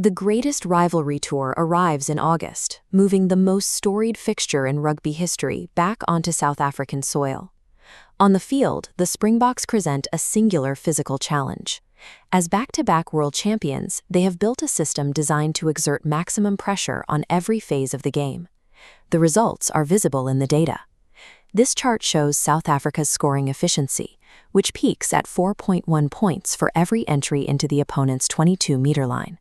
The greatest rivalry tour arrives in August, moving the most storied fixture in rugby history back onto South African soil. On the field, the Springboks present a singular physical challenge. As back-to-back world champions, they have built a system designed to exert maximum pressure on every phase of the game. The results are visible in the data. This chart shows South Africa's scoring efficiency, which peaks at 4.1 points for every entry into the opponent's 22-meter line.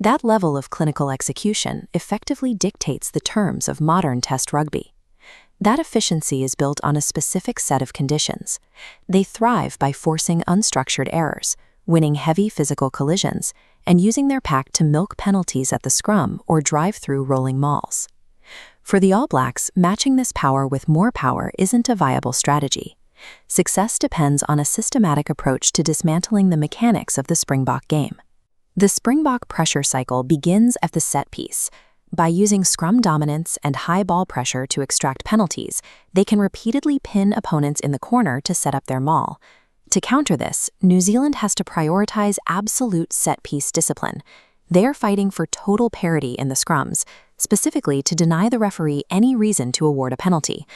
That level of clinical execution effectively dictates the terms of modern test rugby. That efficiency is built on a specific set of conditions. They thrive by forcing unstructured errors, winning heavy physical collisions, and using their pack to milk penalties at the scrum or drive through rolling mauls. For the All Blacks, matching this power with more power isn't a viable strategy. Success depends on a systematic approach to dismantling the mechanics of the Springbok game. The Springbok pressure cycle begins at the set piece. By using scrum dominance and high ball pressure to extract penalties, they can repeatedly pin opponents in the corner to set up their maul. To counter this, New Zealand has to prioritize absolute set-piece discipline. They are fighting for total parity in the scrums, specifically to deny the referee any reason to award a penalty.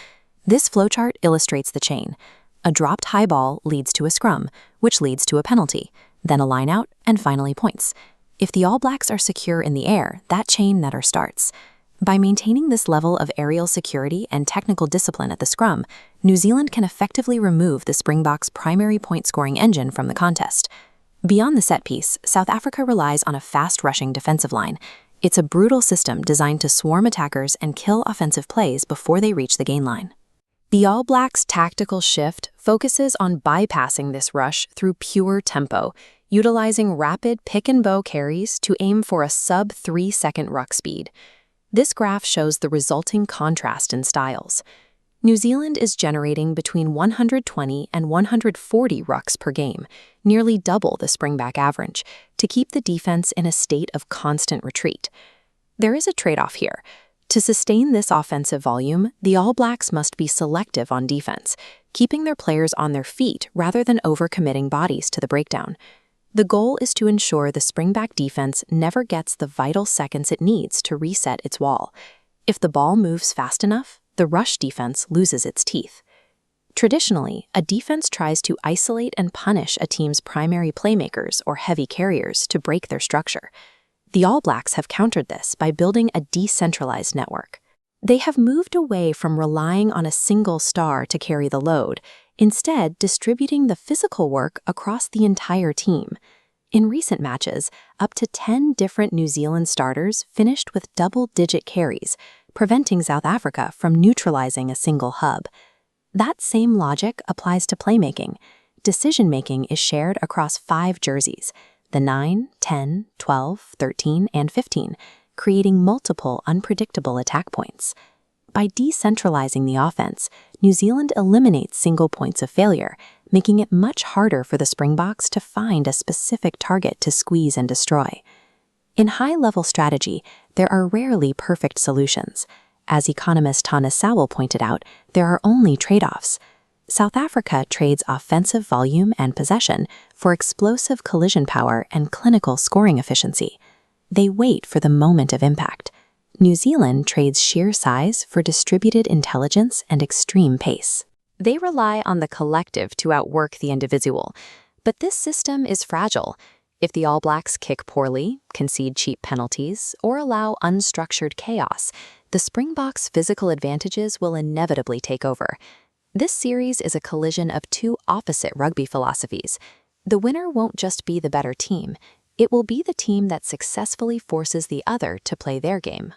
This flowchart illustrates the chain. A dropped high ball leads to a scrum, which leads to a penalty, then a line-out, and finally points. If the All Blacks are secure in the air, that chain never starts. By maintaining this level of aerial security and technical discipline at the scrum, New Zealand can effectively remove the Springboks' primary point-scoring engine from the contest. Beyond the set piece, South Africa relies on a fast-rushing defensive line. It's a brutal system designed to swarm attackers and kill offensive plays before they reach the gain line. The All Blacks' tactical shift focuses on bypassing this rush through pure tempo, utilizing rapid pick-and-bow carries to aim for a sub-3-second ruck speed. This graph shows the resulting contrast in styles. New Zealand is generating between 120 and 140 rucks per game, nearly double the Springbok average, to keep the defense in a state of constant retreat. There is a trade-off here. To sustain this offensive volume, the All Blacks must be selective on defense, keeping their players on their feet rather than overcommitting bodies to the breakdown. The goal is to ensure the Springbok defense never gets the vital seconds it needs to reset its wall. If the ball moves fast enough, the rush defense loses its teeth. Traditionally, a defense tries to isolate and punish a team's primary playmakers or heavy carriers to break their structure. The All Blacks have countered this by building a decentralized network. They have moved away from relying on a single star to carry the load, instead distributing the physical work across the entire team. In recent matches, up to 10 different New Zealand starters finished with double-digit carries, preventing South Africa from neutralizing a single hub. That same logic applies to playmaking. Decision-making is shared across 5 jerseys, the 9, 10, 12, 13, and 15, creating multiple unpredictable attack points. By decentralizing the offense, New Zealand eliminates single points of failure, making it much harder for the Springboks to find a specific target to squeeze and destroy. In high-level strategy, there are rarely perfect solutions. As economist Thomas Sowell pointed out, there are only trade-offs. South Africa trades offensive volume and possession for explosive collision power and clinical scoring efficiency. They wait for the moment of impact. New Zealand trades sheer size for distributed intelligence and extreme pace. They rely on the collective to outwork the individual. But this system is fragile. If the All Blacks kick poorly, concede cheap penalties, or allow unstructured chaos, the Springboks' physical advantages will inevitably take over. This series is a collision of 2 opposite rugby philosophies. The winner won't just be the better team, it will be the team that successfully forces the other to play their game.